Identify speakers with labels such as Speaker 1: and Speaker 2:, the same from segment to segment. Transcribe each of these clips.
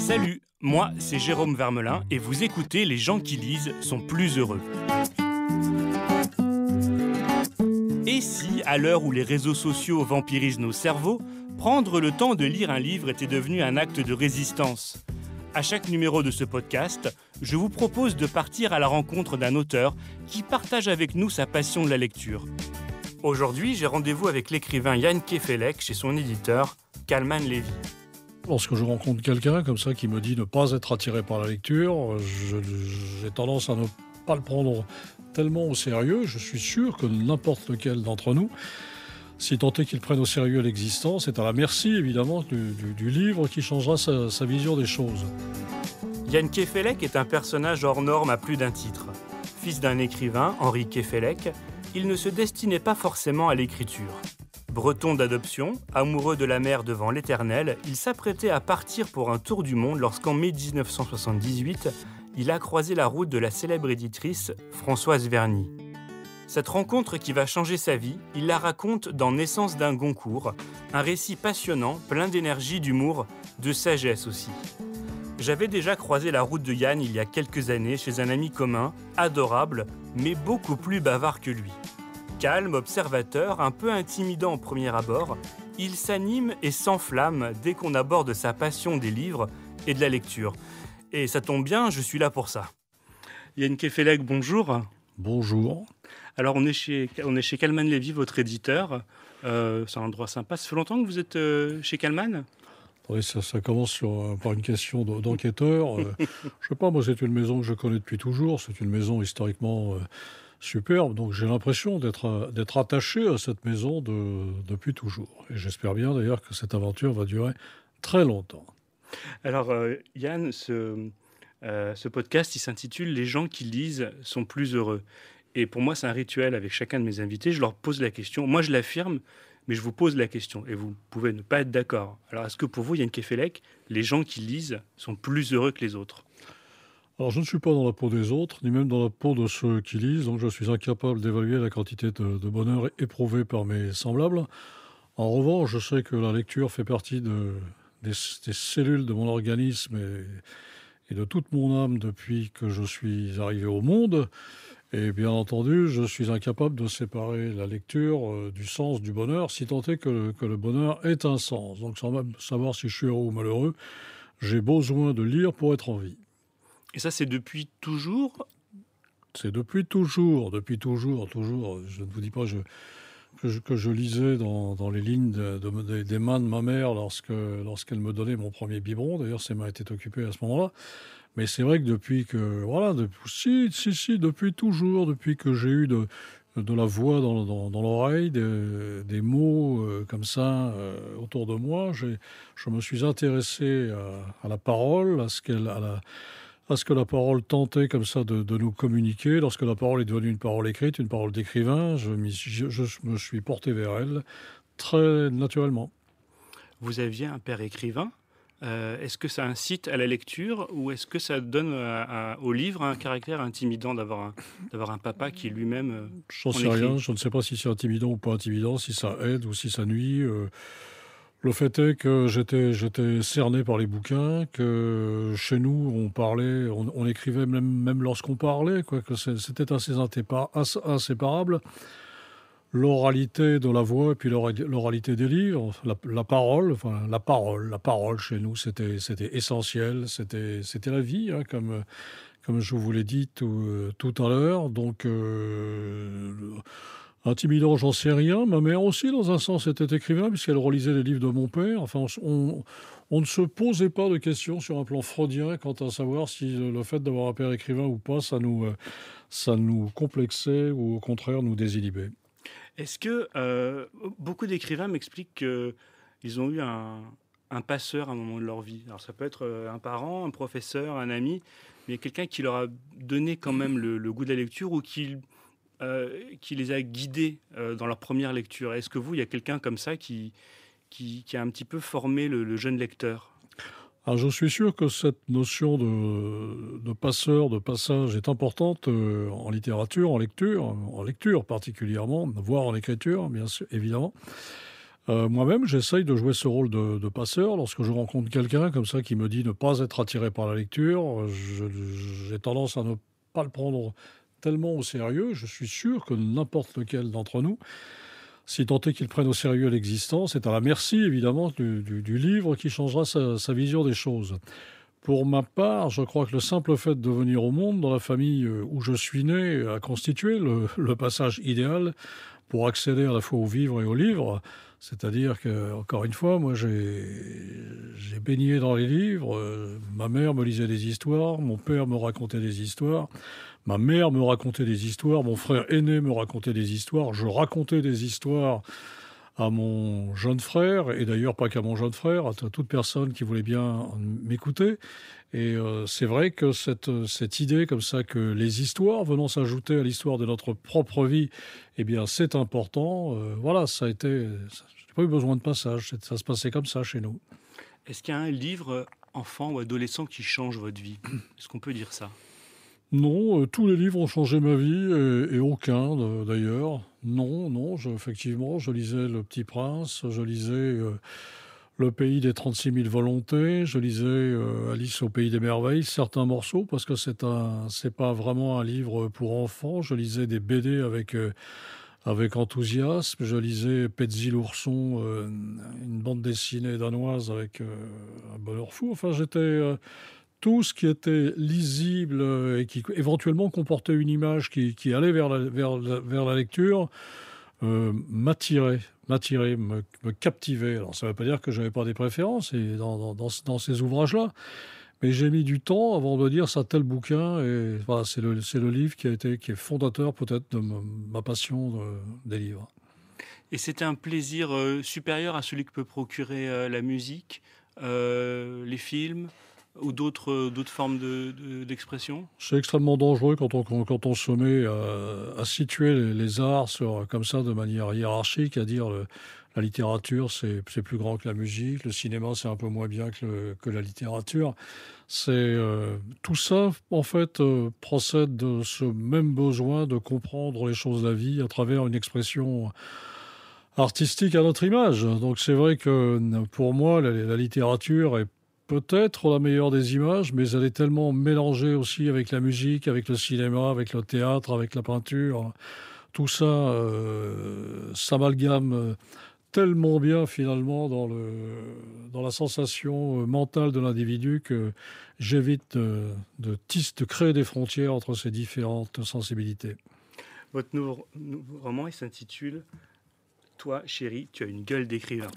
Speaker 1: Salut, moi c'est Jérôme Vermelin et vous écoutez Les gens qui lisent sont plus heureux. Et si, à l'heure où les réseaux sociaux vampirisent nos cerveaux, prendre le temps de lire un livre était devenu un acte de résistance ? À chaque numéro de ce podcast, je vous propose de partir à la rencontre d'un auteur qui partage avec nous sa passion de la lecture. Aujourd'hui, j'ai rendez-vous avec l'écrivain Yann Kefelec chez son éditeur, Calman Levy.
Speaker 2: Lorsque je rencontre quelqu'un comme ça qui me dit ne pas être attiré par la lecture, j'ai tendance à ne pas le prendre tellement au sérieux. Je suis sûr que n'importe lequel d'entre nous, si tant est qu'il prenne au sérieux l'existence, est à la merci évidemment du livre qui changera sa vision des choses.
Speaker 1: Yann Kefelec est un personnage hors norme à plus d'un titre. Fils d'un écrivain, Henri Kefelec, il ne se destinait pas forcément à l'écriture. Breton d'adoption, amoureux de la mer devant l'éternel, il s'apprêtait à partir pour un tour du monde lorsqu'en mai 1978, il a croisé la route de la célèbre éditrice Françoise Verny. Cette rencontre qui va changer sa vie, il la raconte dans Naissance d'un Goncourt, un récit passionnant, plein d'énergie, d'humour, de sagesse aussi. J'avais déjà croisé la route de Yann il y a quelques années chez un ami commun, adorable, mais beaucoup plus bavard que lui. Calme, observateur, un peu intimidant au premier abord, il s'anime et s'enflamme dès qu'on aborde sa passion des livres et de la lecture. Et ça tombe bien, je suis là pour ça. Yann Kefelec, bonjour.
Speaker 2: Bonjour.
Speaker 1: Alors on est chez Calman Levy, votre éditeur. C'est un endroit sympa. Ça fait longtemps que vous êtes chez Calman ?
Speaker 2: Oui, ça commence par une question d'enquêteur. Je sais pas, moi c'est une maison que je connais depuis toujours. C'est une maison historiquement superbe. Donc j'ai l'impression d'être attaché à cette maison depuis toujours. Et j'espère bien d'ailleurs que cette aventure va durer très longtemps.
Speaker 1: Alors Yann, ce podcast il s'intitule « Les gens qui lisent sont plus heureux ». Et pour moi, c'est un rituel avec chacun de mes invités. Je leur pose la question. Moi, je l'affirme, mais je vous pose la question. Et vous pouvez ne pas être d'accord. Alors, est-ce que pour vous, Yann Kefelec, les gens qui lisent sont plus heureux que les autres ?
Speaker 2: Alors, je ne suis pas dans la peau des autres, ni même dans la peau de ceux qui lisent. Donc, je suis incapable d'évaluer la quantité de bonheur éprouvé par mes semblables. En revanche, je sais que la lecture fait partie des cellules de mon organisme et de toute mon âme depuis que je suis arrivé au monde. Et bien entendu, je suis incapable de séparer la lecture du sens du bonheur, si tant est que le bonheur ait un sens. Donc sans même savoir si je suis heureux ou malheureux, j'ai besoin de lire pour être en vie.
Speaker 1: Et ça, c'est depuis toujours ?
Speaker 2: C'est depuis toujours. Je ne vous dis pas que je lisais dans les lignes des mains de ma mère lorsqu'elle me donnait mon premier biberon. D'ailleurs, ses mains étaient occupées à ce moment-là. Mais c'est vrai que depuis toujours, depuis que j'ai eu de la voix dans l'oreille, des mots comme ça autour de moi, je me suis intéressé à la parole, à ce que la parole tentait comme ça de nous communiquer. Lorsque la parole est devenue une parole écrite, une parole d'écrivain, je me suis porté vers elle très naturellement.
Speaker 1: Vous aviez un père écrivain. Est-ce que ça incite à la lecture ou est-ce que ça donne au livre un caractère intimidant d'avoir un papa qui lui-même
Speaker 2: J'en sais rien, je ne sais pas si c'est intimidant ou pas intimidant, si ça aide ou si ça nuit. Le fait est que j'étais cerné par les bouquins, que chez nous on parlait, on écrivait même lorsqu'on parlait, quoi, que c'était assez inséparable. L'oralité de la voix et puis l'oralité des livres, la parole chez nous, c'était essentiel, c'était la vie, hein, comme je vous l'ai dit tout à l'heure. Donc, intimidant, j'en sais rien. Ma mère aussi, dans un sens, était écrivain puisqu'elle relisait les livres de mon père. Enfin, on ne se posait pas de questions sur un plan freudien quant à savoir si le fait d'avoir un père écrivain ou pas, ça nous complexait ou au contraire nous désinhibait.
Speaker 1: Est-ce que beaucoup d'écrivains m'expliquent qu'ils ont eu un passeur à un moment de leur vie ? Alors ça peut être un parent, un professeur, un ami, mais quelqu'un qui leur a donné quand même le goût de la lecture ou qui les a guidés dans leur première lecture. Est-ce que vous, il y a quelqu'un comme ça qui a un petit peu formé le jeune lecteur ?
Speaker 2: Alors, je suis sûr que cette notion de passeur, de passage est importante en littérature, en lecture particulièrement, voire en écriture, bien sûr, évidemment. Moi-même, j'essaye de jouer ce rôle de passeur lorsque je rencontre quelqu'un comme ça qui me dit ne pas être attiré par la lecture. J'ai tendance à ne pas le prendre tellement au sérieux. Je suis sûr que n'importe lequel d'entre nous, si tant est qu'il prenne au sérieux l'existence, est à la merci évidemment du livre qui changera sa vision des choses. Pour ma part, je crois que le simple fait de venir au monde dans la famille où je suis né a constitué le passage idéal pour accéder à la fois au vivre et au livre. C'est-à-dire que, encore une fois, moi j'ai baigné dans les livres. Ma mère me lisait des histoires, mon père me racontait des histoires, ma mère me racontait des histoires, mon frère aîné me racontait des histoires, je racontais des histoires à mon jeune frère, et d'ailleurs pas qu'à mon jeune frère, à toute personne qui voulait bien m'écouter. Et c'est vrai que cette idée comme ça que les histoires venant s'ajouter à l'histoire de notre propre vie, eh bien c'est important. Voilà, ça a été... J'ai pas eu besoin de passage, ça se passait comme ça chez nous.
Speaker 1: Est-ce qu'il y a un livre enfant ou adolescent qui change votre vie? Est-ce qu'on peut dire ça?
Speaker 2: Non, tous les livres ont changé ma vie et aucun d'ailleurs. Non, non, effectivement, je lisais Le Petit Prince, je lisais Le Pays des 36 000 volontés, je lisais Alice au Pays des Merveilles, certains morceaux, parce que c'est pas vraiment un livre pour enfants. Je lisais des BD avec enthousiasme, je lisais Petzi l'ourson, une bande dessinée danoise avec un bonheur fou. Enfin, tout ce qui était lisible et qui éventuellement comportait une image qui allait vers la lecture m'attirait, me captivait. Alors ça ne veut pas dire que je n'avais pas des préférences dans ces ouvrages-là, mais j'ai mis du temps avant de dire ça tel bouquin. Et voilà, c'est le livre qui est fondateur peut-être de ma passion des livres.
Speaker 1: Et c'était un plaisir supérieur à celui que peut procurer la musique, les films ou d'autres formes d'expression?
Speaker 2: C'est extrêmement dangereux quand on se met à situer les arts comme ça de manière hiérarchique, à dire la littérature c'est plus grand que la musique, le cinéma c'est un peu moins bien que la littérature. Tout ça en fait procède de ce même besoin de comprendre les choses de la vie à travers une expression artistique à notre image. Donc c'est vrai que pour moi la littérature est peut-être la meilleure des images, mais elle est tellement mélangée aussi avec la musique, avec le cinéma, avec le théâtre, avec la peinture. Tout ça s'amalgame tellement bien finalement dans la sensation mentale de l'individu que j'évite de créer des frontières entre ces différentes sensibilités.
Speaker 1: Votre nouveau roman, il s'intitule Toi, chérie, tu as une gueule d'écrivain.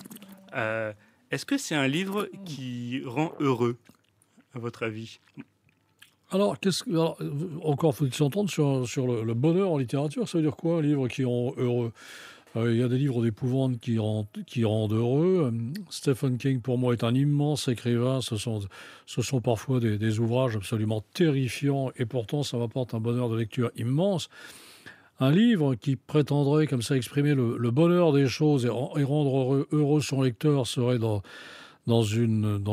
Speaker 1: Est-ce que c'est un livre qui rend heureux, à votre avis?
Speaker 2: Alors, encore faut-il s'entendre sur le bonheur en littérature. Ça veut dire quoi, un livre qui rend heureux? Il y a des livres d'épouvante qui rendent heureux. Stephen King, pour moi, est un immense écrivain. Ce sont parfois des ouvrages absolument terrifiants et pourtant, ça m'apporte un bonheur de lecture immense. Un livre qui prétendrait comme ça exprimer le bonheur des choses et rendre heureux son lecteur serait dans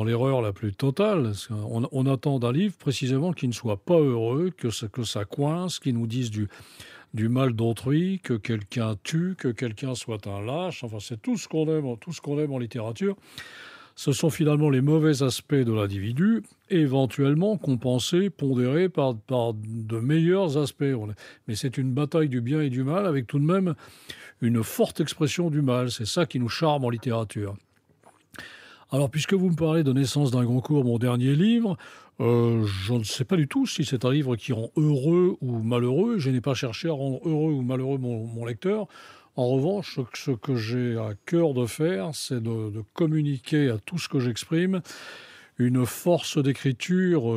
Speaker 2: l'erreur la plus totale. Parce on attend d'un livre précisément qu'il ne soit pas heureux, que ça coince, qu'il nous dise du mal d'autrui, que quelqu'un tue, que quelqu'un soit un lâche. Enfin, c'est tout ce qu'on aime en littérature. Ce sont finalement les mauvais aspects de l'individu, éventuellement compensés, pondérés par de meilleurs aspects. Mais c'est une bataille du bien et du mal, avec tout de même une forte expression du mal. C'est ça qui nous charme en littérature. Alors, puisque vous me parlez de Naissance d'un Goncourt, mon dernier livre, je ne sais pas du tout si c'est un livre qui rend heureux ou malheureux. Je n'ai pas cherché à rendre heureux ou malheureux mon lecteur. En revanche, ce que j'ai à cœur de faire, c'est de communiquer à tout ce que j'exprime une force d'écriture,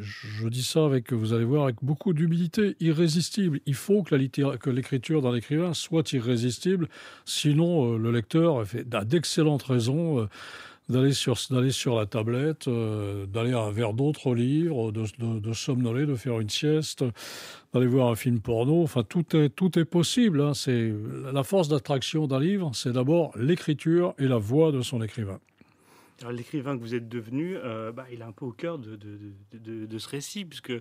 Speaker 2: je dis ça vous allez voir, avec beaucoup d'humilité, irrésistible. Il faut que l'écriture d'un écrivain soit irrésistible, sinon le lecteur a d'excellentes raisons d'aller sur la tablette, d'aller vers d'autres livres, de somnoler, de faire une sieste, d'aller voir un film porno. Enfin, tout est possible, hein. C'est la force d'attraction d'un livre, c'est d'abord l'écriture et la voix de son écrivain.
Speaker 1: Alors, l'écrivain que vous êtes devenu, il est un peu au cœur de ce récit, puisque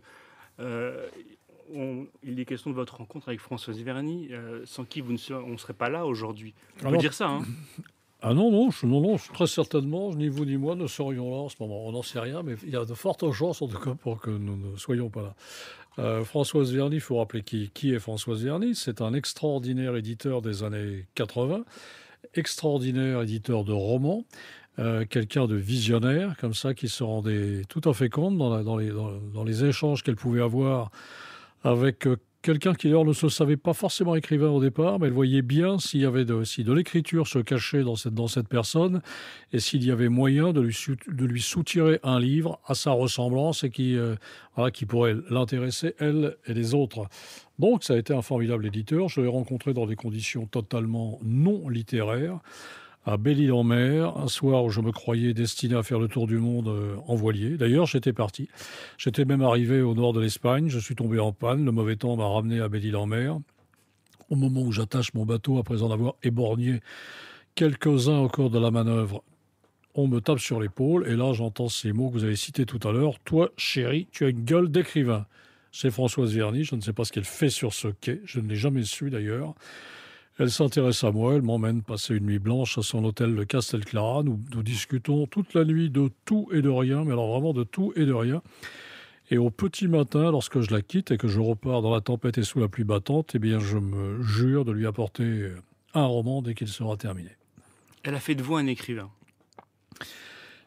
Speaker 1: il est question de votre rencontre avec Françoise Verny, sans qui on ne serait pas là aujourd'hui. On peut dire ça, hein.
Speaker 2: Ah non, non, très certainement, ni vous ni moi ne serions là en ce moment. On n'en sait rien, mais il y a de fortes chances, en tout cas, pour que nous ne soyons pas là. Françoise Verny, il faut rappeler qui est Françoise Verny. C'est un extraordinaire éditeur des années 80, extraordinaire éditeur de romans, quelqu'un de visionnaire, comme ça, qui se rendait tout à fait compte dans les échanges qu'elle pouvait avoir avec quelqu'un qui d'ailleurs ne se savait pas forcément écrivain au départ, mais elle voyait bien si de l'écriture se cachait dans cette personne et s'il y avait moyen de lui soutirer un livre à sa ressemblance et qui pourrait l'intéresser, elle et les autres. Donc ça a été un formidable éditeur. Je l'ai rencontré dans des conditions totalement non littéraires, à Belle-Île-en-Mer, un soir où je me croyais destiné à faire le tour du monde en voilier. D'ailleurs, j'étais parti. J'étais même arrivé au nord de l'Espagne. Je suis tombé en panne. Le mauvais temps m'a ramené à Belle-Île-en-Mer. Au moment où j'attache mon bateau, après en avoir éborgné quelques-uns au cours de la manœuvre, on me tape sur l'épaule. Et là, j'entends ces mots que vous avez cités tout à l'heure. Toi, chéri, tu as une gueule d'écrivain. C'est Françoise Verny. Je ne sais pas ce qu'elle fait sur ce quai. Je ne l'ai jamais su d'ailleurs. Elle s'intéresse à moi, elle m'emmène passer une nuit blanche à son hôtel de Castelclara. Nous discutons toute la nuit de tout et de rien, mais alors vraiment de tout et de rien. Et au petit matin, lorsque je la quitte et que je repars dans la tempête et sous la pluie battante, eh bien je me jure de lui apporter un roman dès qu'il sera terminé.
Speaker 1: Elle a fait de vous un écrivain.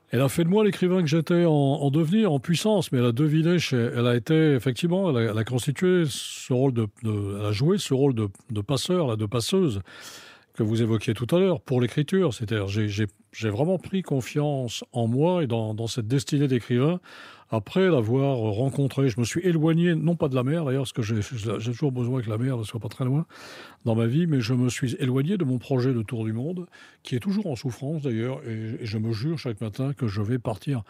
Speaker 2: Elle a fait de moi l'écrivain que j'étais en devenir, en puissance, mais elle a deviné, elle a été, effectivement, elle a constitué ce rôle elle a joué ce rôle de passeur, de passeuse, que vous évoquiez tout à l'heure, pour l'écriture. C'est-à-dire, j'ai vraiment pris confiance en moi et dans cette destinée d'écrivain après l'avoir rencontré. Je me suis éloigné, non pas de la mer d'ailleurs, parce que j'ai toujours besoin que la mer ne soit pas très loin dans ma vie, mais je me suis éloigné de mon projet de tour du monde, qui est toujours en souffrance d'ailleurs, et je me jure chaque matin que je vais partir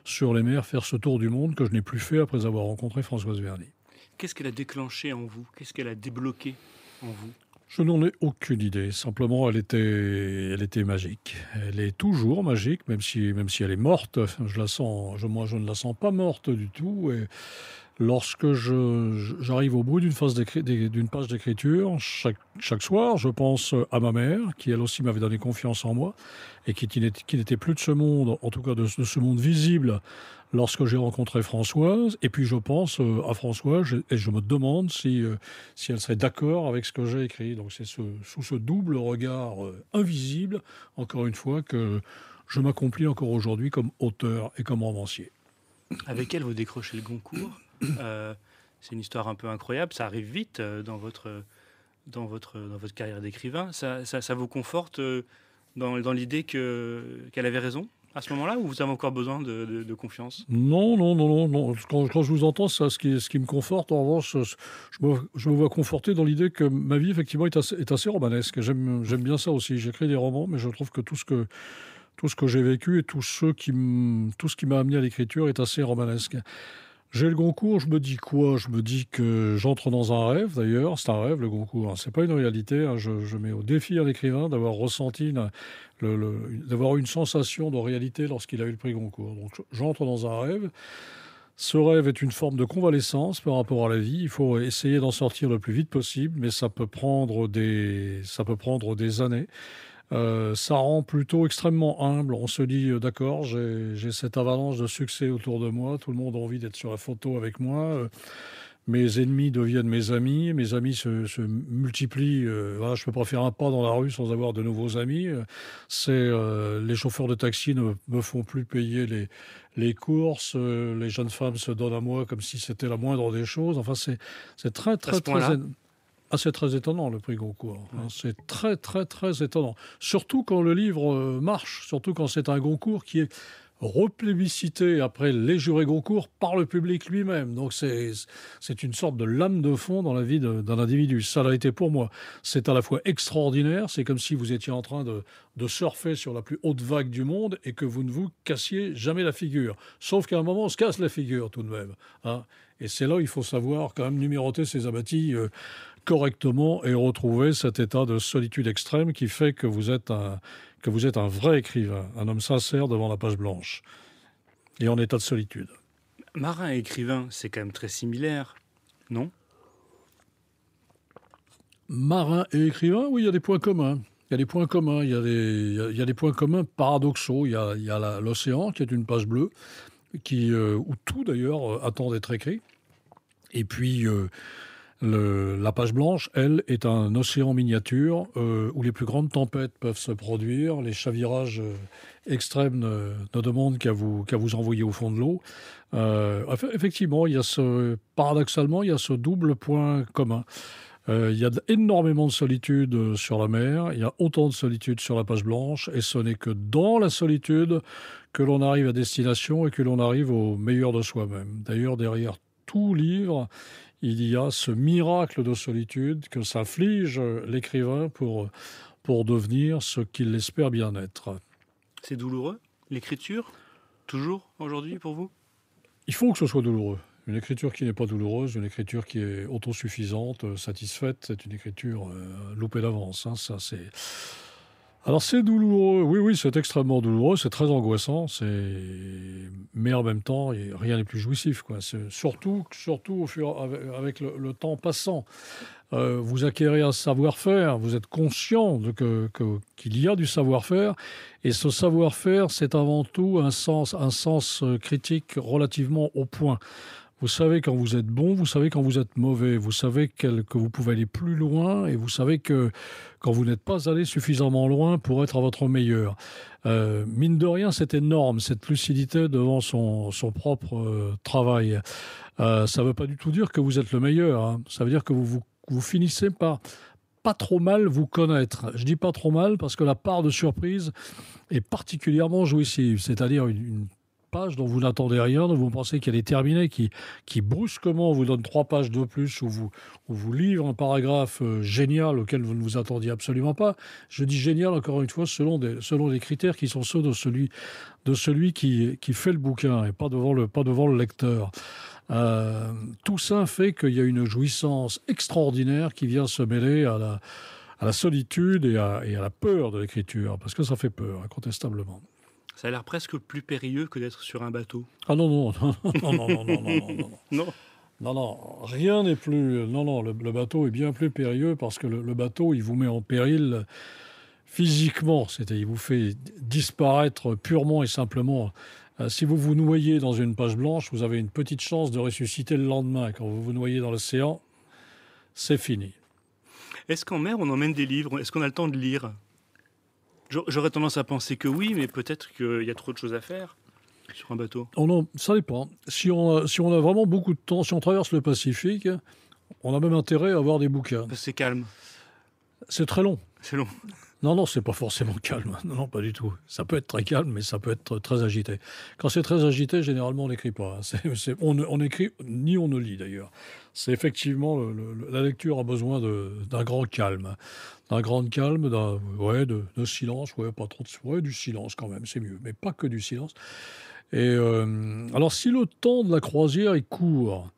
Speaker 2: sur les mers, faire ce tour du monde que je n'ai plus fait après avoir rencontré Françoise Verny.
Speaker 1: Qu'est-ce qu'elle a déclenché en vous? Qu'est-ce qu'elle a débloqué en vous?
Speaker 2: Je n'en ai aucune idée. Simplement, elle était magique. Elle est toujours magique, même si elle est morte. Moi, je ne la sens pas morte du tout. Et lorsque j'arrive au bout d'une page d'écriture, chaque soir, je pense à ma mère, qui elle aussi m'avait donné confiance en moi, et qui n'était plus de ce monde, en tout cas de ce monde visible, lorsque j'ai rencontré Françoise. Et puis je pense à Françoise et je me demande si elle serait d'accord avec ce que j'ai écrit. Donc c'est sous ce double regard invisible, encore une fois, que je m'accomplis encore aujourd'hui comme auteur et comme romancier.
Speaker 1: Avec elle, vous décrochez le Goncourt. C'est une histoire un peu incroyable. Ça arrive vite dans votre carrière d'écrivain. Ça vous conforte dans l'idée qu'elle avait raison à ce moment-là, ou vous avez encore besoin de confiance?
Speaker 2: Non. Quand je vous entends, ça, ce qui me conforte, en revanche, je me vois conforté dans l'idée que ma vie, effectivement, est assez romanesque. J'aime bien ça aussi. J'écris des romans, mais je trouve que tout ce que j'ai vécu et tout ce qui m'a amené à l'écriture est assez romanesque. J'ai le Goncourt, je me dis quoi? Je me dis que j'entre dans un rêve, d'ailleurs. C'est un rêve, le Goncourt, hein. C'est pas une réalité, hein. Je mets au défi à l'écrivain d'avoir ressenti, d'avoir une sensation de réalité lorsqu'il a eu le prix Goncourt. Donc j'entre dans un rêve. Ce rêve est une forme de convalescence par rapport à la vie. Il faut essayer d'en sortir le plus vite possible, mais ça peut prendre des années. Ça rend plutôt extrêmement humble. On se dit, d'accord, j'ai cette avalanche de succès autour de moi, tout le monde a envie d'être sur la photo avec moi, mes ennemis deviennent mes amis se multiplient, voilà, je ne peux pas faire un pas dans la rue sans avoir de nouveaux amis. Les chauffeurs de taxi ne me font plus payer les courses, les jeunes femmes se donnent à moi comme si c'était la moindre des choses. Enfin, c'est très, très, très... Ah, c'est très étonnant, le prix Goncourt. Ouais. C'est très, très, très étonnant. Surtout quand le livre marche, surtout quand c'est un Goncourt qui est replébiscité après les jurés Goncourt par le public lui-même. Donc c'est une sorte de lame de fond dans la vie d'un individu. Ça l'a été pour moi. C'est à la fois extraordinaire, c'est comme si vous étiez en train de surfer sur la plus haute vague du monde et que vous ne vous cassiez jamais la figure. Sauf qu'à un moment, on se casse la figure tout de même, hein. Et c'est là où il faut savoir quand même numéroter ses abattis correctement et retrouver cet état de solitude extrême qui fait que vous êtes un vrai écrivain, un homme sincère devant la page blanche et en état de solitude.
Speaker 1: Marin et écrivain, c'est quand même très similaire, non?
Speaker 2: Marin et écrivain, oui, il y a des points communs. Il y a des points communs, il y a des points communs paradoxaux. Il y a l'océan qui est une page bleue, où tout d'ailleurs attend d'être écrit. Et puis la page blanche, elle, est un océan miniature où les plus grandes tempêtes peuvent se produire. Les chavirages extrêmes ne demandent qu'à vous envoyer au fond de l'eau. Effectivement, paradoxalement, il y a ce double point commun. Il y a énormément de solitude sur la mer, il y a autant de solitude sur la page blanche, et ce n'est que dans la solitude que l'on arrive à destination et que l'on arrive au meilleur de soi-même. D'ailleurs, derrière tout livre, il y a ce miracle de solitude que s'inflige l'écrivain pour devenir ce qu'il espère bien être.
Speaker 1: C'est douloureux, l'écriture, toujours aujourd'hui pour vous?
Speaker 2: Il faut que ce soit douloureux. Une écriture qui n'est pas douloureuse, une écriture qui est autosuffisante, satisfaite, c'est une écriture loupée d'avance. Hein, ça, c'est... Alors c'est douloureux, oui, oui, c'est extrêmement douloureux, c'est très angoissant, mais en même temps, rien n'est plus jouissif, quoi. Surtout avec le temps passant. Vous acquérez un savoir-faire, vous êtes conscient qu'il y a du savoir-faire, et ce savoir-faire, c'est avant tout un sens critique relativement au point. Vous savez quand vous êtes bon, vous savez quand vous êtes mauvais, vous savez que vous pouvez aller plus loin, et vous savez que quand vous n'êtes pas allé suffisamment loin pour être à votre meilleur. Mine de rien, c'est énorme, cette lucidité devant son propre travail. Ça ne veut pas du tout dire que vous êtes le meilleur, hein. Ça veut dire que vous finissez par pas trop mal vous connaître. Je dis pas trop mal parce que la part de surprise est particulièrement jouissive, c'est-à-dire une page dont vous n'attendez rien, dont vous pensez qu'elle est terminée, qui brusquement vous donne 3 pages de plus, ou vous livre un paragraphe génial auquel vous ne vous attendiez absolument pas. Je dis génial, encore une fois, selon les critères qui sont ceux de celui qui fait le bouquin, et pas devant le lecteur. Tout ça fait qu'il y a une jouissance extraordinaire qui vient se mêler à la solitude et à la peur de l'écriture, parce que ça fait peur, incontestablement.
Speaker 1: Ça a l'air presque plus périlleux que d'être sur un bateau.
Speaker 2: Ah non, non, non, non, non, non, non, non, non.
Speaker 1: Non.
Speaker 2: Non, non, rien n'est plus... Non, non, le bateau est bien plus périlleux parce que le bateau, il vous met en péril physiquement. C'est-à-dire, il vous fait disparaître purement et simplement. Si vous vous noyez dans une page blanche, vous avez une petite chance de ressusciter le lendemain. Quand vous vous noyez dans l'océan, c'est fini.
Speaker 1: Est-ce qu'en mer, on emmène des livres? Est-ce qu'on a le temps de lire? J'aurais tendance à penser que oui, mais peut-être qu'il y a trop de choses à faire sur un bateau.
Speaker 2: Oh non, ça dépend. Si on a vraiment beaucoup de temps, si on traverse le Pacifique, on a même intérêt à avoir des bouquins.
Speaker 1: Parce que c'est calme.
Speaker 2: C'est très long.
Speaker 1: C'est long.
Speaker 2: Non, non, c'est pas forcément calme. Non, non, pas du tout. Ça peut être très calme, mais ça peut être très agité. Quand c'est très agité, généralement, on n'écrit pas. On écrit, ni on ne lit d'ailleurs. C'est effectivement, la lecture a besoin d'un grand calme. D'un grand calme, de silence, pas trop du silence quand même, c'est mieux. Mais pas que du silence. Et alors, si le temps de la croisière est court,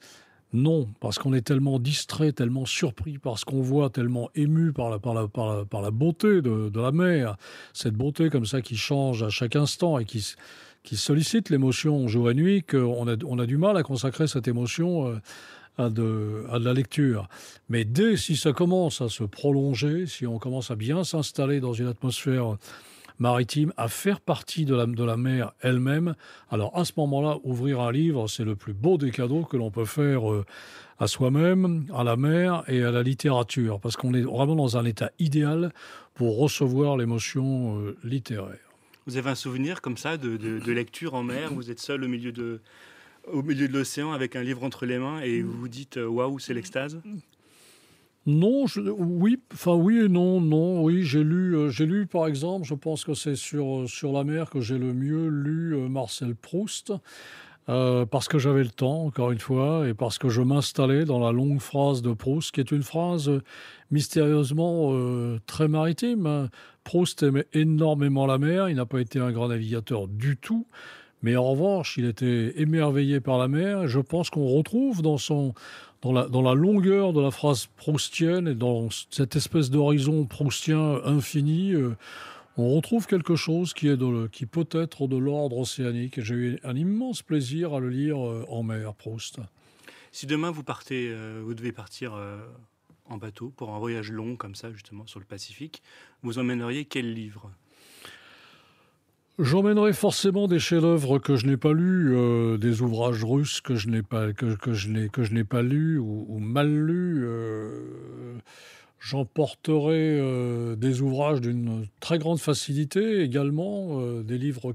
Speaker 2: non, parce qu'on est tellement distrait, tellement surpris par ce qu'on voit, tellement ému par la beauté de la mer, cette beauté comme ça qui change à chaque instant et qui sollicite l'émotion jour et nuit, qu'on a du mal à consacrer cette émotion à de la lecture. Mais si ça commence à se prolonger, si on commence à bien s'installer dans une atmosphère maritime, à faire partie de la mer elle-même, alors à ce moment-là, ouvrir un livre, c'est le plus beau des cadeaux que l'on peut faire à soi-même, à la mer et à la littérature, parce qu'on est vraiment dans un état idéal pour recevoir l'émotion littéraire.
Speaker 1: Vous avez un souvenir comme ça de lecture en mer? Vous êtes seul au milieu de l'océan avec un livre entre les mains et vous vous dites waouh, c'est l'extase?
Speaker 2: Non, oui et non, non, oui, j'ai lu par exemple, je pense que c'est sur la mer que j'ai le mieux lu Marcel Proust, parce que j'avais le temps, encore une fois, et parce que je m'installais dans la longue phrase de Proust, qui est une phrase mystérieusement très maritime, hein. Proust aimait énormément la mer, il n'a pas été un grand navigateur du tout, mais en revanche, il était émerveillé par la mer, et je pense qu'on retrouve dans la longueur de la phrase proustienne et dans cette espèce d'horizon proustien infini, on retrouve quelque chose qui peut être de l'ordre océanique. Et j'ai eu un immense plaisir à le lire en mer, Proust.
Speaker 1: Si demain vous partez, vous devez partir en bateau, pour un voyage long comme ça, justement, sur le Pacifique, vous emmèneriez quel livre?
Speaker 2: J'emmènerai forcément des chefs-d'œuvre que je n'ai pas lus, des ouvrages russes que je n'ai pas lus ou mal lus. J'emporterai des ouvrages d'une très grande facilité également, des livres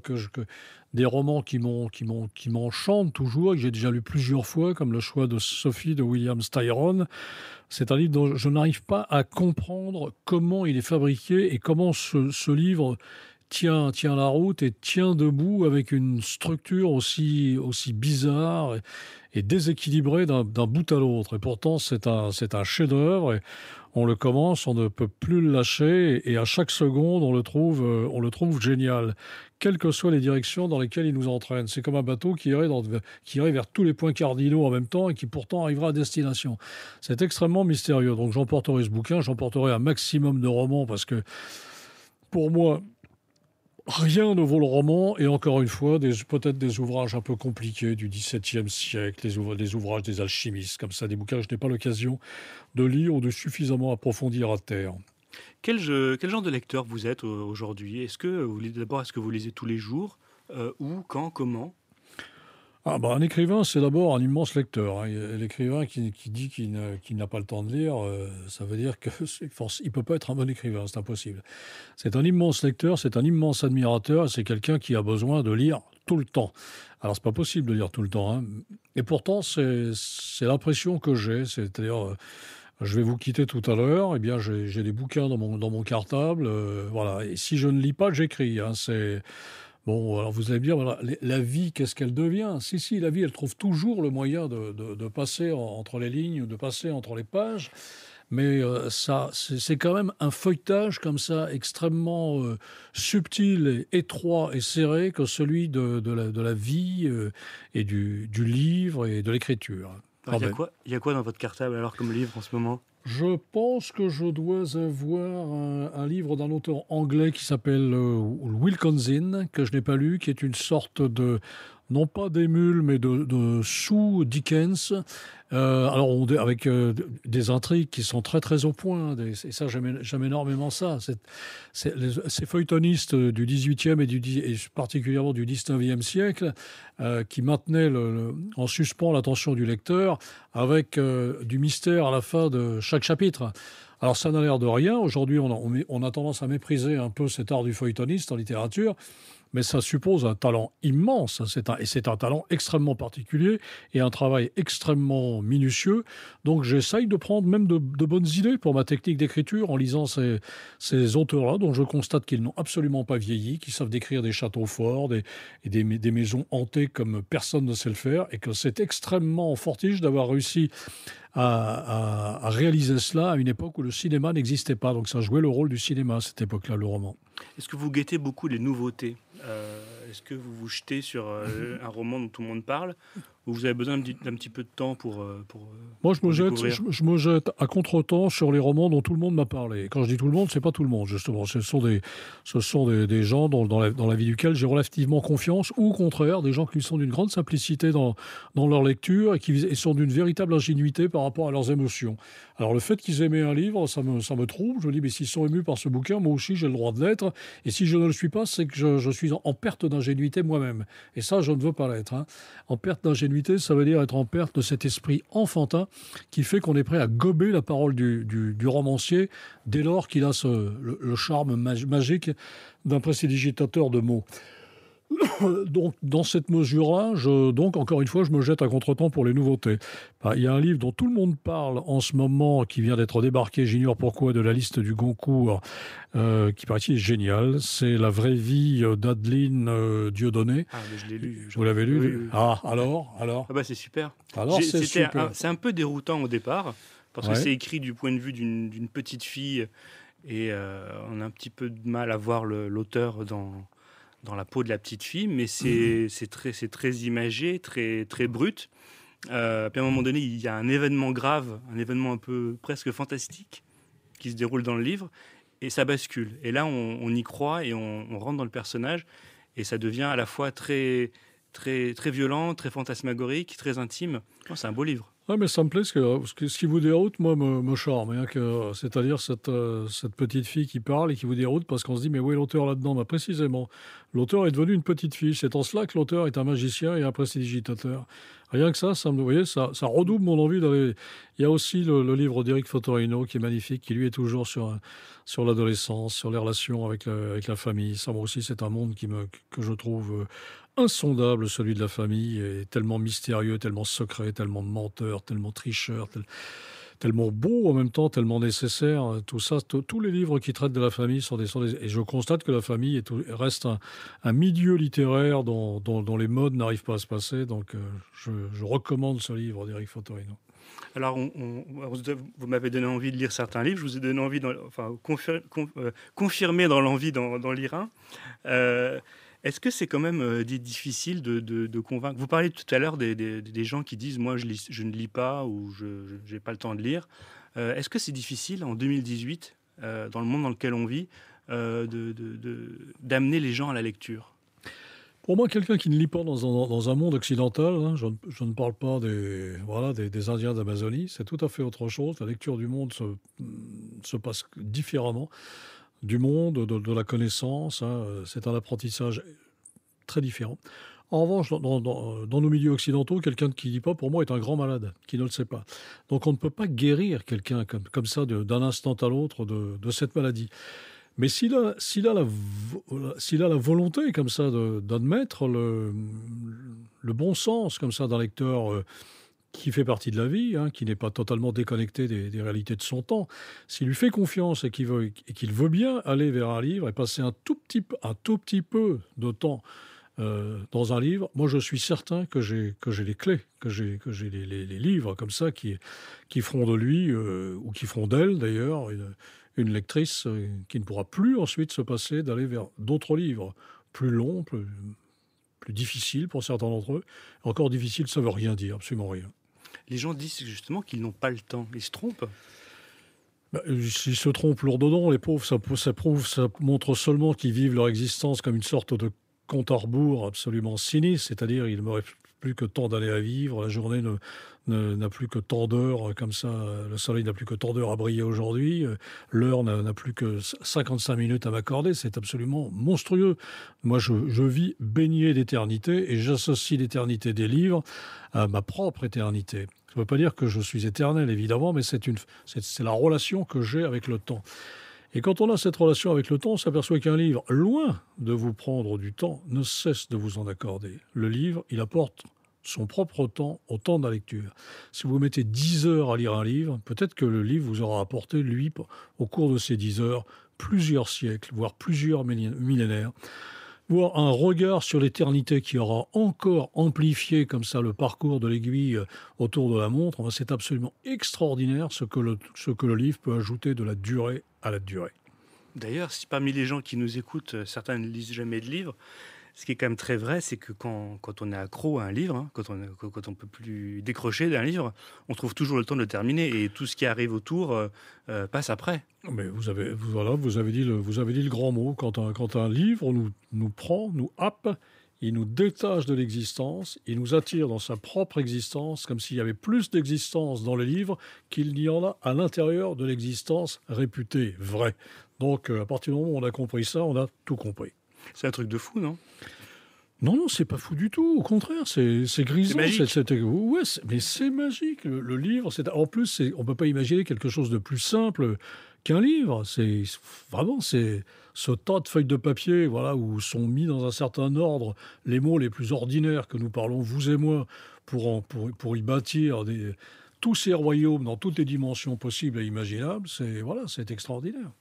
Speaker 2: des romans qui m'enchantent toujours et que j'ai déjà lu plusieurs fois, comme Le choix de Sophie de William Styron. C'est un livre dont je n'arrive pas à comprendre comment il est fabriqué et comment ce livre tient la route et tient debout avec une structure aussi bizarre et déséquilibrée d'un bout à l'autre. Et pourtant, c'est un chef-d'œuvre. Et on le commence, on ne peut plus le lâcher. Et à chaque seconde, on le trouve génial, quelles que soient les directions dans lesquelles il nous entraîne. C'est comme un bateau qui irait vers tous les points cardinaux en même temps et qui pourtant arrivera à destination. C'est extrêmement mystérieux. Donc j'emporterai ce bouquin, j'emporterai un maximum de romans parce que pour moi, rien ne vaut le roman, et encore une fois, peut-être des ouvrages un peu compliqués du XVIIe siècle, des ouvrages des alchimistes, comme ça, des bouquins que je n'ai pas l'occasion de lire ou de suffisamment approfondir à terre.
Speaker 1: Quel genre de lecteur vous êtes aujourd'hui? Est-ce que vous lisez tous les jours? Où, quand, comment?
Speaker 2: Ah bah, un écrivain, c'est d'abord un immense lecteur, hein. L'écrivain qui dit qu'il n'a pas le temps de lire, ça veut dire que il peut pas être un bon écrivain, c'est impossible. C'est un immense lecteur, c'est un immense admirateur, c'est quelqu'un qui a besoin de lire tout le temps. Alors c'est pas possible de lire tout le temps, hein. Et pourtant c'est l'impression que j'ai, c'est-à-dire je vais vous quitter tout à l'heure, eh bien j'ai des bouquins dans mon cartable, voilà. Et si je ne lis pas, j'écris, hein. C'est Bon, alors vous allez me dire, voilà, la vie, qu'est-ce qu'elle devient? Si, la vie, elle trouve toujours le moyen de passer entre les lignes, de passer entre les pages, mais ça, c'est quand même un feuilletage comme ça, extrêmement subtil, et étroit et serré que celui de la vie et du livre et de l'écriture.
Speaker 1: Alors,
Speaker 2: Quand même.
Speaker 1: il y a quoi dans votre cartable alors comme livre en ce moment?
Speaker 2: Je pense que je dois avoir un livre d'un auteur anglais qui s'appelle Wilkinson, que je n'ai pas lu, qui est une sorte de, non pas d'émule, mais de sous-Dickens. Alors, avec des intrigues qui sont très très au point, et ça j'aime énormément ça. Ces feuilletonistes du 18e et particulièrement du 19e siècle qui maintenaient en suspens l'attention du lecteur avec du mystère à la fin de chaque chapitre. Alors ça n'a l'air de rien. Aujourd'hui, on a tendance à mépriser un peu cet art du feuilletoniste en littérature, mais ça suppose un talent immense. C'est un talent extrêmement particulier et un travail extrêmement minutieux. Donc j'essaye de prendre même de bonnes idées pour ma technique d'écriture en lisant ces auteurs-là, dont je constate qu'ils n'ont absolument pas vieilli, qui savent décrire des châteaux forts, des maisons hantées comme personne ne sait le faire, et que c'est extrêmement fortiche d'avoir réussi à réaliser cela à une époque où le cinéma n'existait pas. Donc ça jouait le rôle du cinéma à cette époque-là, le roman.
Speaker 1: Est-ce que vous guettez beaucoup les nouveautés? Est-ce que vous vous jetez sur un roman dont tout le monde parle? Ou vous avez besoin d'un petit peu de temps
Speaker 2: Moi,
Speaker 1: pour découvrir?
Speaker 2: je me jette à contre-temps sur les romans dont tout le monde m'a parlé. Quand je dis tout le monde, c'est pas tout le monde, justement. Ce sont des gens dans la vie duquel j'ai relativement confiance, ou au contraire, des gens qui sont d'une grande simplicité dans leur lecture et sont d'une véritable ingénuité par rapport à leurs émotions. Alors, le fait qu'ils aient aimé un livre, ça me trouble. Je me dis, mais s'ils sont émus par ce bouquin, moi aussi, j'ai le droit de l'être. Et si je ne le suis pas, c'est que je suis en perte d'ingénuité moi-même. Et ça, je ne veux pas l'être, hein. En perte d'ingénuité, ça veut dire être en perte de cet esprit enfantin qui fait qu'on est prêt à gober la parole du romancier dès lors qu'il a le charme magique d'un prestidigitateur de mots. Donc, dans cette mesure-là, donc, encore une fois, je me jette à contre-temps pour les nouveautés. Il y a un livre dont tout le monde parle en ce moment, qui vient d'être débarqué, j'ignore pourquoi, de la liste du Goncourt, qui paraît-il est génial. C'est La vraie vie d'Adeline Dieudonné.
Speaker 1: Ah, mais je l'ai lu.
Speaker 2: Vous l'avez lu?
Speaker 1: Oui, oui.
Speaker 2: Ah, alors?
Speaker 1: Ah bah c'est super.
Speaker 2: Alors, c'est super.
Speaker 1: C'est un peu déroutant au départ, parce que
Speaker 2: Ouais.
Speaker 1: c'est écrit du point de vue d'une petite fille, et on a un petit peu de mal à voir l'auteur dans la peau de la petite fille, mais c'est très imagé, très brut. Puis à un moment donné, il y a un événement grave, un événement un peu presque fantastique qui se déroule dans le livre, et ça bascule. Et là, on y croit et on rentre dans le personnage, et ça devient à la fois très violent, très fantasmagorique, très intime. Non, c'est un beau livre.
Speaker 2: Ah, mais ça me plaît, ce qui vous déroute, moi, me charme. Rien que, c'est-à-dire cette petite fille qui parle et qui vous déroute parce qu'on se dit, mais où est l'auteur là-dedans? Bah, précisément, l'auteur est devenu une petite fille. C'est en cela que l'auteur est un magicien et un prestidigitateur. Rien que vous voyez, ça redouble mon envie d'aller. Il y a aussi le livre d'Éric Fotorino qui est magnifique, qui lui est toujours sur l'adolescence, sur les relations avec la famille. Ça, moi aussi, c'est un monde que je trouve insondable, celui de la famille, est tellement mystérieux, tellement secret, tellement menteur, tellement tricheur, tellement beau en même temps, tellement nécessaire. Tout ça, tous les livres qui traitent de la famille et je constate que la famille reste un milieu littéraire dont les modes n'arrivent pas à se passer. Donc, je recommande ce livre d'Éric Fotorino.
Speaker 1: Alors, vous m'avez donné envie de lire certains livres, je vous ai donné envie, confirmé dans l'envie d'en lire un. Est-ce que c'est quand même difficile de convaincre? Vous parliez tout à l'heure des gens qui disent, moi je ne lis pas ou je n'ai pas le temps de lire. Est-ce que c'est difficile en 2018, dans le monde dans lequel on vit, d'amener les gens à la lecture?
Speaker 2: Pour moi, quelqu'un qui ne lit pas dans un monde occidental, hein, je ne parle pas des Indiens d'Amazonie, c'est tout à fait autre chose. La lecture du monde se passe différemment. Du monde, de la connaissance, hein, c'est un apprentissage très différent. En revanche, dans nos milieux occidentaux, quelqu'un qui ne lit pas, pour moi, est un grand malade, qui ne le sait pas. Donc on ne peut pas guérir quelqu'un comme ça d'un instant à l'autre de cette maladie. Mais s'il a la volonté comme ça d'admettre le bon sens comme ça d'un lecteur qui fait partie de la vie, hein, qui n'est pas totalement déconnecté des réalités de son temps, s'il lui fait confiance et qu'il veut bien aller vers un livre et passer un tout petit peu de temps dans un livre, moi je suis certain que j'ai les clés, que j'ai les livres comme ça qui feront de lui, ou qui feront d'elle d'ailleurs, une lectrice qui ne pourra plus ensuite se passer d'aller vers d'autres livres, plus longs, plus difficiles pour certains d'entre eux. Encore difficile, ça ne veut rien dire, absolument rien.
Speaker 1: Les gens disent justement qu'ils n'ont pas le temps. Ils se trompent.
Speaker 2: Bah, s'ils se trompent lourdement, les pauvres, ça montre seulement qu'ils vivent leur existence comme une sorte de compte à rebours absolument sinistre, c'est-à-dire il ne me reste plus que tant d'années à vivre, la journée n'a plus que tant d'heures, comme ça, le soleil n'a plus que tant d'heures à briller aujourd'hui, l'heure n'a plus que 55 minutes à m'accorder, c'est absolument monstrueux. Moi, je vis baigné d'éternité et j'associe l'éternité des livres à ma propre éternité. Ça ne veut pas dire que je suis éternel, évidemment, mais c'est la relation que j'ai avec le temps. Et quand on a cette relation avec le temps, on s'aperçoit qu'un livre, loin de vous prendre du temps, ne cesse de vous en accorder. Le livre, il apporte son propre temps au temps de la lecture. Si vous mettez 10 heures à lire un livre, peut-être que le livre vous aura apporté, lui, au cours de ces 10 heures, plusieurs siècles, voire plusieurs millénaires, voire un regard sur l'éternité qui aura encore amplifié comme ça le parcours de l'aiguille autour de la montre. Enfin, c'est absolument extraordinaire ce que le livre peut ajouter de la durée à la durée.
Speaker 1: D'ailleurs, si parmi les gens qui nous écoutent, certains ne lisent jamais de livres, ce qui est quand même très vrai, c'est que quand on est accro à un livre, hein, quand on ne peut plus décrocher d'un livre, on trouve toujours le temps de le terminer et tout ce qui arrive autour passe après.
Speaker 2: Mais vous avez dit le grand mot. Quand un livre nous prend, nous happe, il nous détache de l'existence, il nous attire dans sa propre existence, comme s'il y avait plus d'existence dans le livre qu'il n'y en a à l'intérieur de l'existence réputée vraie. Donc, à partir du moment où on a compris ça, on a tout compris.
Speaker 1: C'est un truc de fou, non?
Speaker 2: Non, c'est pas fou du tout. Au contraire, c'est grisant.
Speaker 1: C'est magique.
Speaker 2: Ouais, mais c'est magique. Le livre, en plus, on peut pas imaginer quelque chose de plus simple qu'un livre. C'est vraiment ce tas de feuilles de papier, voilà, où sont mis dans un certain ordre les mots les plus ordinaires que nous parlons, vous et moi, pour y bâtir tous ces royaumes dans toutes les dimensions possibles et imaginables. C'est extraordinaire.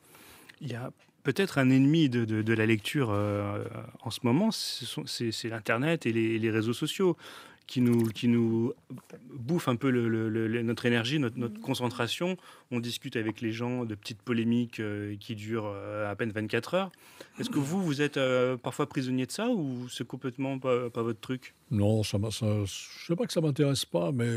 Speaker 1: Il y a peut-être un ennemi de la lecture en ce moment, c'est l'Internet et les réseaux sociaux qui nous bouffent un peu notre énergie, notre concentration. On discute avec les gens de petites polémiques qui durent à peine 24 heures. Est-ce que vous êtes parfois prisonnier de ça ou c'est complètement pas votre truc?
Speaker 2: Non, je sais pas que ça m'intéresse pas, mais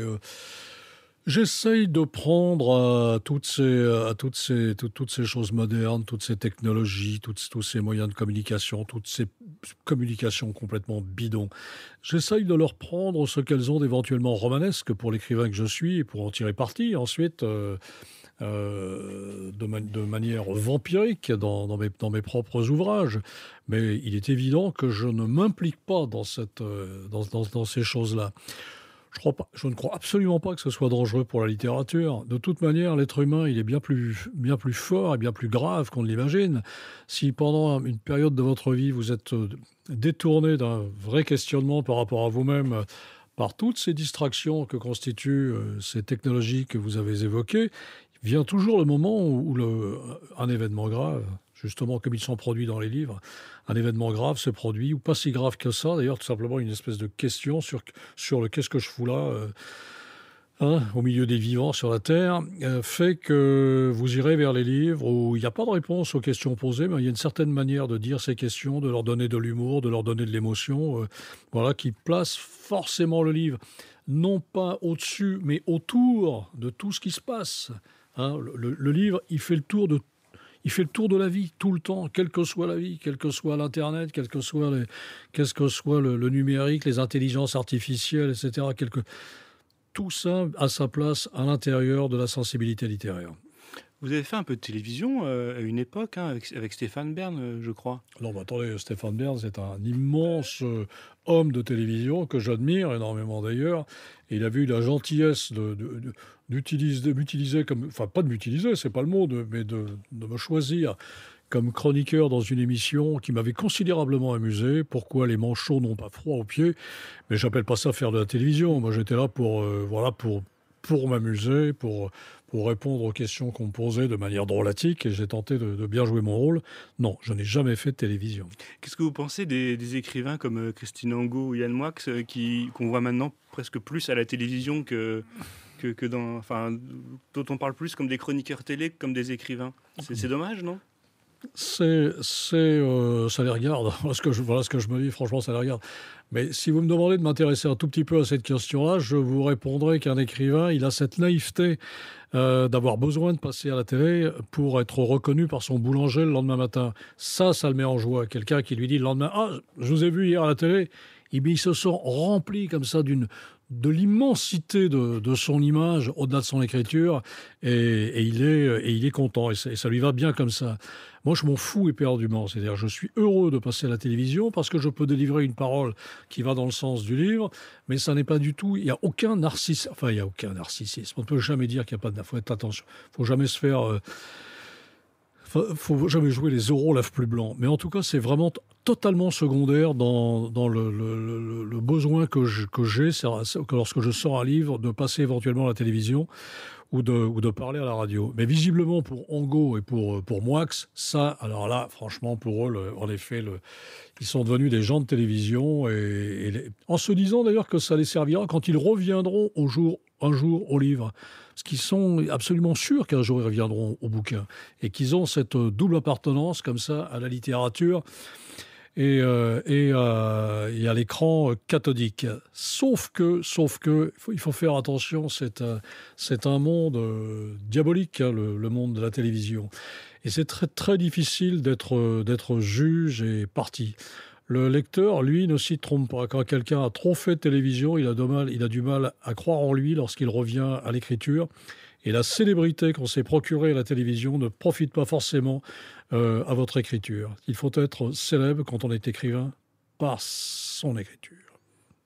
Speaker 2: j'essaye de prendre à toutes ces choses modernes, toutes ces technologies, tous ces moyens de communication, toutes communication complètement bidon. J'essaye de leur prendre ce qu'elles ont d'éventuellement romanesque pour l'écrivain que je suis et pour en tirer parti ensuite de manière vampirique dans mes propres ouvrages. Mais il est évident que je ne m'implique pas dans ces choses-là. Je ne crois absolument pas que ce soit dangereux pour la littérature. De toute manière, l'être humain, il est bien plus fort et bien plus grave qu'on ne l'imagine. Si pendant une période de votre vie, vous êtes détourné d'un vrai questionnement par rapport à vous-même, par toutes ces distractions que constituent ces technologies que vous avez évoquées, vient toujours le moment où un événement grave, justement comme ils sont produits dans les livres, un événement grave se produit, ou pas si grave que ça, d'ailleurs, tout simplement une espèce de question sur le qu'est-ce que je fous là, au milieu des vivants sur la Terre, fait que vous irez vers les livres où il n'y a pas de réponse aux questions posées, mais il y a une certaine manière de dire ces questions, de leur donner de l'humour, de leur donner de l'émotion, voilà, qui place forcément le livre, non pas au-dessus, mais autour de tout ce qui se passe. Le livre, il fait le tour de la vie, tout le temps, quelle que soit la vie, quel que soit l'Internet, quel que soit le numérique, les intelligences artificielles, etc. Tout ça a sa place à l'intérieur de la sensibilité littéraire.
Speaker 1: Vous avez fait un peu de télévision à une époque, avec Stéphane Bern, je crois.
Speaker 2: Non, mais attendez, Stéphane Bern, c'est un immense homme de télévision que j'admire énormément d'ailleurs. Et il avait eu la gentillesse m'utiliser comme... Enfin, pas de m'utiliser, c'est pas le mot, mais de me choisir comme chroniqueur dans une émission qui m'avait considérablement amusé. Pourquoi les manchots n'ont pas froid aux pieds? Mais j'appelle pas ça faire de la télévision. Moi, j'étais là pour m'amuser, pour répondre aux questions qu'on me posait de manière drôlatique, et j'ai tenté de bien jouer mon rôle. Non, je n'ai jamais fait de télévision.
Speaker 1: Qu'est-ce que vous pensez des écrivains comme Christine Angot ou Yann Moix qu'on voit maintenant presque plus à la télévision que dont on parle plus comme des chroniqueurs télé que comme des écrivains? C'est dommage, non?
Speaker 2: Ça les regarde. Voilà ce que je me dis, franchement, ça les regarde. Mais si vous me demandez de m'intéresser un tout petit peu à cette question-là, je vous répondrai qu'un écrivain, il a cette naïveté d'avoir besoin de passer à la télé pour être reconnu par son boulanger le lendemain matin. Ça le met en joie. Quelqu'un qui lui dit le lendemain, « Ah, je vous ai vu hier à la télé », il se sent rempli comme ça de l'immensité de son image au-delà de son écriture, et il est content, et ça lui va bien comme ça. Moi, je m'en fous éperdument. C'est-à-dire, je suis heureux de passer à la télévision parce que je peux délivrer une parole qui va dans le sens du livre, mais ça n'est pas du tout... Il n'y a aucun narcissisme. Enfin, il n'y a aucun narcissisme. On ne peut jamais dire qu'il n'y a pas de... Il faut être attention. Il ne faut jamais se faire... faut jamais jouer les euros lèvres plus blancs. Mais en tout cas, c'est vraiment totalement secondaire dans le besoin que j'ai, lorsque je sors un livre, de passer éventuellement à la télévision ou de parler à la radio. Mais visiblement, pour Angot et pour Moix, ça, alors là, franchement, pour eux, en effet, ils sont devenus des gens de télévision, en se disant d'ailleurs que ça les servira quand ils reviendront un jour au livre. Parce qu'ils sont absolument sûrs qu'un jour ils reviendront au bouquin, et qu'ils ont cette double appartenance comme ça à la littérature et à l'écran cathodique. Sauf que il faut faire attention, c'est un monde diabolique, le monde de la télévision. Et c'est très, très difficile d'être juge et parti. Le lecteur, lui, ne s'y trompe pas. Quand quelqu'un a trop fait de télévision, il a du mal à croire en lui lorsqu'il revient à l'écriture. Et la célébrité qu'on s'est procurée à la télévision ne profite pas forcément à votre écriture. Il faut être célèbre quand on est écrivain par son écriture.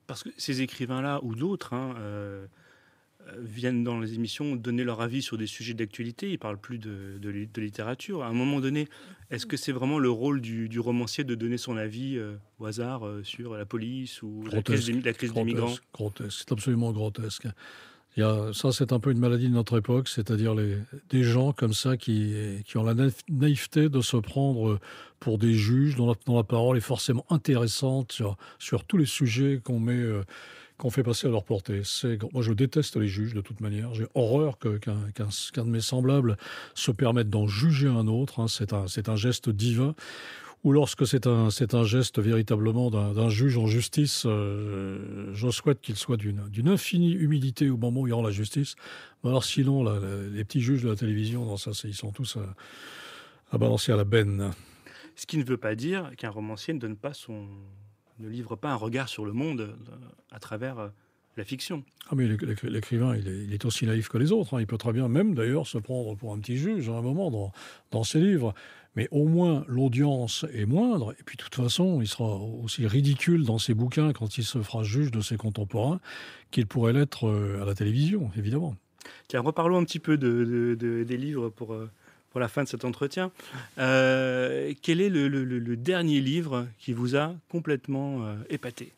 Speaker 1: Parce que ces écrivains-là, ou d'autres, viennent dans les émissions donner leur avis sur des sujets d'actualité. Ils ne parlent plus de littérature. À un moment donné, est-ce que c'est vraiment le rôle du romancier de donner son avis au hasard sur la police ou la crise des migrants?
Speaker 2: Grotesque, c'est absolument grotesque. Ça, c'est un peu une maladie de notre époque, c'est-à-dire des gens comme ça qui ont la naïveté de se prendre pour des juges dont la parole est forcément intéressante sur tous les sujets qu'on fait passer à leur portée. Moi, je déteste les juges de toute manière. J'ai horreur qu'un de mes semblables se permette d'en juger un autre. C'est un geste divin. Ou lorsque c'est un geste véritablement d'un juge en justice, je souhaite qu'il soit d'une infinie humilité au moment où il rend la justice. Alors sinon, les petits juges de la télévision, ils sont tous à balancer à la benne.
Speaker 1: Ce qui ne veut pas dire qu'un romancier ne livre pas un regard sur le monde à travers la fiction.
Speaker 2: Ah mais l'écrivain, il est aussi naïf que les autres, hein. Il peut très bien même d'ailleurs se prendre pour un petit juge à un moment dans ses livres. Mais au moins l'audience est moindre, et puis de toute façon, il sera aussi ridicule dans ses bouquins quand il se fera juge de ses contemporains qu'il pourrait l'être à la télévision, évidemment.
Speaker 1: Tiens, reparlons un petit peu des livres pour la fin de cet entretien. Quel est le dernier livre qui vous a complètement épaté ?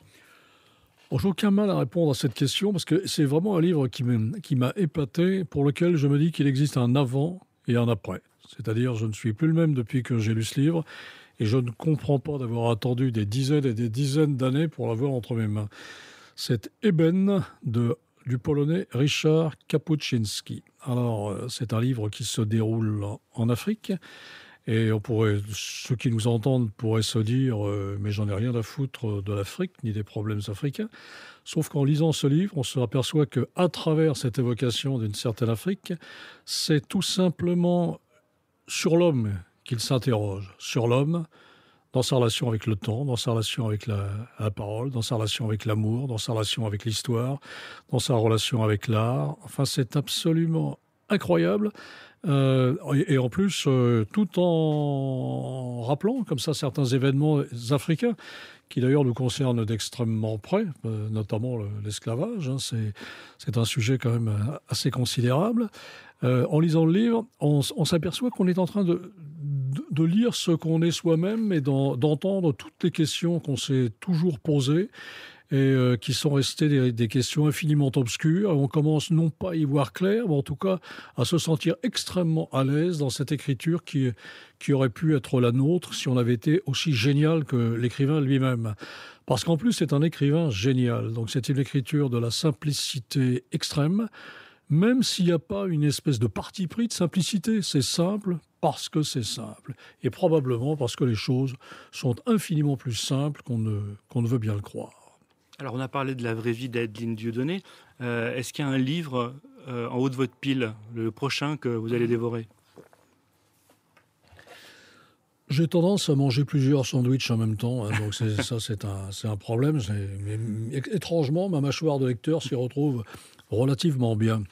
Speaker 2: Bon, j'ai aucun mal à répondre à cette question, parce que c'est vraiment un livre qui m'a épaté, pour lequel je me dis qu'il existe un avant et un après. C'est-à-dire, je ne suis plus le même depuis que j'ai lu ce livre, et je ne comprends pas d'avoir attendu des dizaines et des dizaines d'années pour l'avoir entre mes mains. C'est Eben du Polonais Richard Kapuscinski. Alors, c'est un livre qui se déroule en Afrique, et ceux qui nous entendent pourraient se dire mais j'en ai rien à foutre de l'Afrique, ni des problèmes africains. Sauf qu'en lisant ce livre, on se aperçoit qu'à travers cette évocation d'une certaine Afrique, c'est tout simplement sur l'homme qu'il s'interroge, sur l'homme, dans sa relation avec le temps, dans sa relation avec la parole, dans sa relation avec l'amour, dans sa relation avec l'histoire, dans sa relation avec l'art. Enfin, c'est absolument incroyable. Et en plus, tout en rappelant comme ça certains événements africains, qui d'ailleurs nous concernent d'extrêmement près, notamment l'esclavage, hein. C'est un sujet quand même assez considérable. En lisant le livre, on s'aperçoit qu'on est en train de lire ce qu'on est soi-même et d'entendre toutes les questions qu'on s'est toujours posées et qui sont restées des questions infiniment obscures. Et on commence non pas à y voir clair, mais en tout cas à se sentir extrêmement à l'aise dans cette écriture qui aurait pu être la nôtre si on avait été aussi génial que l'écrivain lui-même. Parce qu'en plus, c'est un écrivain génial. Donc c'est une écriture de la simplicité extrême, même s'il n'y a pas une espèce de parti pris de simplicité. C'est simple parce que c'est simple. Et probablement parce que les choses sont infiniment plus simples qu'on ne veut bien le croire.
Speaker 1: Alors, on a parlé de la vraie vie d'Adeline Dieudonné. Est-ce qu'il y a un livre en haut de votre pile, le prochain que vous allez dévorer ?
Speaker 2: J'ai tendance à manger plusieurs sandwichs en même temps, hein, donc c'est un problème. Mais étrangement, ma mâchoire de lecteur s'y retrouve relativement bien.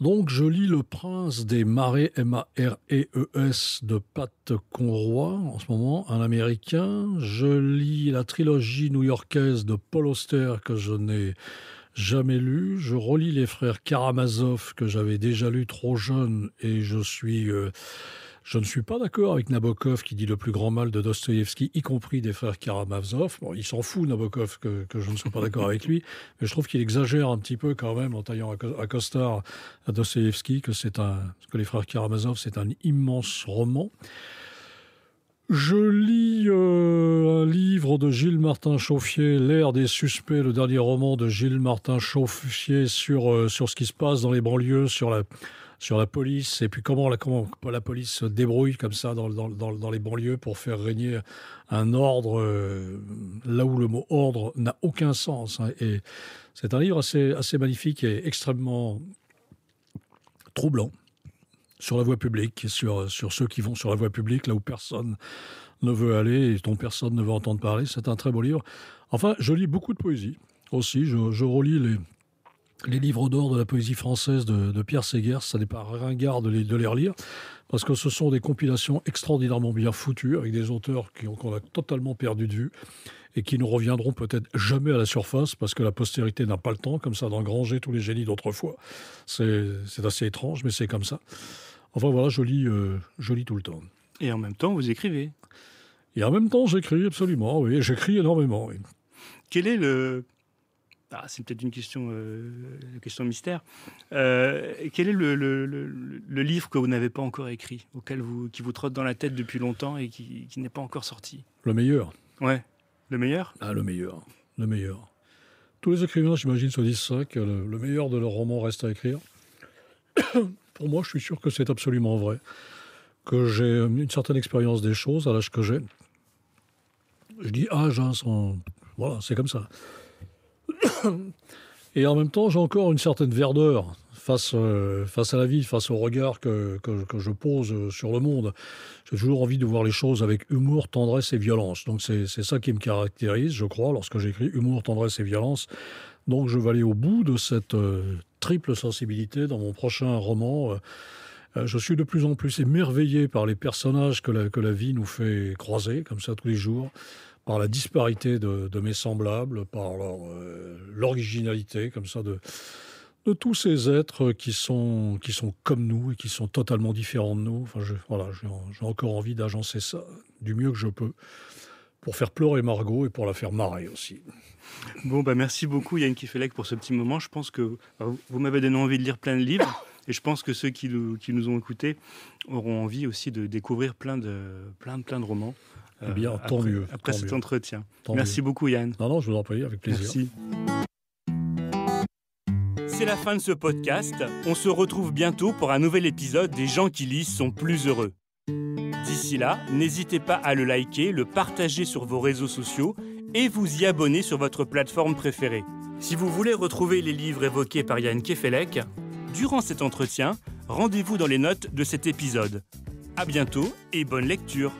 Speaker 2: Donc, je lis Le Prince des Marais, Marees, de Pat Conroy, en ce moment, un Américain. Je lis la trilogie new-yorkaise de Paul Auster, que je n'ai jamais lu. Je relis Les Frères Karamazov, que j'avais déjà lu trop jeune, et je ne suis pas d'accord avec Nabokov, qui dit le plus grand mal de Dostoïevski, y compris des Frères Karamazov. Bon, il s'en fout, Nabokov, que je ne sois pas d'accord avec lui, mais je trouve qu'il exagère un petit peu quand même en taillant à costard à Dostoïevski, que Les Frères Karamazov, c'est un immense roman. Je lis un livre de Gilles Martin Chauffier, L'ère des suspects, le dernier roman de Gilles Martin Chauffier sur ce qui se passe dans les banlieues, sur la police, et puis comment la police se débrouille comme ça dans les banlieues pour faire régner un ordre là où le mot ordre n'a aucun sens, hein. Et c'est un livre assez magnifique et extrêmement troublant sur la voie publique, sur ceux qui vont sur la voie publique, là où personne ne veut aller et dont personne ne veut entendre parler. C'est un très beau livre. Enfin, je lis beaucoup de poésie aussi. Je relis les livres d'or de la poésie française de Pierre Séguers. Ça n'est pas ringard de les relire, parce que ce sont des compilations extraordinairement bien foutues, avec des auteurs qu'on a totalement perdu de vue, et qui ne reviendront peut-être jamais à la surface, parce que la postérité n'a pas le temps, comme ça, d'engranger tous les génies d'autrefois. C'est assez étrange, mais c'est comme ça. Enfin voilà, je lis tout le temps.
Speaker 1: Et en même temps, vous écrivez.
Speaker 2: Et en même temps, j'écris, absolument, oui. J'écris énormément, oui.
Speaker 1: Quel est c'est peut-être une question mystère. Quel est le livre que vous n'avez pas encore écrit, qui vous trotte dans la tête depuis longtemps et qui n'est pas encore sorti ?
Speaker 2: Le meilleur.
Speaker 1: Ouais. Le meilleur ?
Speaker 2: Ah, le meilleur. Le meilleur. Tous les écrivains, j'imagine, se disent ça, que le meilleur de leur roman reste à écrire. Pour moi, je suis sûr que c'est absolument vrai. Que j'ai une certaine expérience des choses à l'âge que j'ai. Je dis âge, hein, voilà, c'est comme ça. Et en même temps, j'ai encore une certaine verdeur face à la vie, face au regard que je pose sur le monde. J'ai toujours envie de voir les choses avec humour, tendresse et violence. Donc c'est ça qui me caractérise, je crois, lorsque j'écris humour, tendresse et violence. Donc je vais aller au bout de cette triple sensibilité dans mon prochain roman. Je suis de plus en plus émerveillé par les personnages que la vie nous fait croiser, comme ça, tous les jours, par la disparité de mes semblables, par l'originalité, comme ça, de tous ces êtres qui sont comme nous et qui sont totalement différents de nous. Enfin, voilà, j'ai encore envie d'agencer ça du mieux que je peux pour faire pleurer Margot et pour la faire marrer aussi.
Speaker 1: Bon, merci beaucoup Yann Kefelec pour ce petit moment. Je pense que vous m'avez donné envie de lire plein de livres et je pense que ceux qui nous ont écoutés auront envie aussi de découvrir plein de romans.
Speaker 2: Eh bien, tant mieux.
Speaker 1: Après
Speaker 2: tant
Speaker 1: cet
Speaker 2: mieux.
Speaker 1: entretien.
Speaker 2: Tant
Speaker 1: Merci
Speaker 2: mieux.
Speaker 1: beaucoup Yann.
Speaker 2: Non, je vous en prie, avec plaisir.
Speaker 1: Merci. C'est la fin de ce podcast. On se retrouve bientôt pour un nouvel épisode des gens qui lisent sont plus heureux. D'ici là, n'hésitez pas à le liker, le partager sur vos réseaux sociaux et vous y abonner sur votre plateforme préférée. Si vous voulez retrouver les livres évoqués par Yann Kefelec, durant cet entretien, rendez-vous dans les notes de cet épisode. À bientôt et bonne lecture.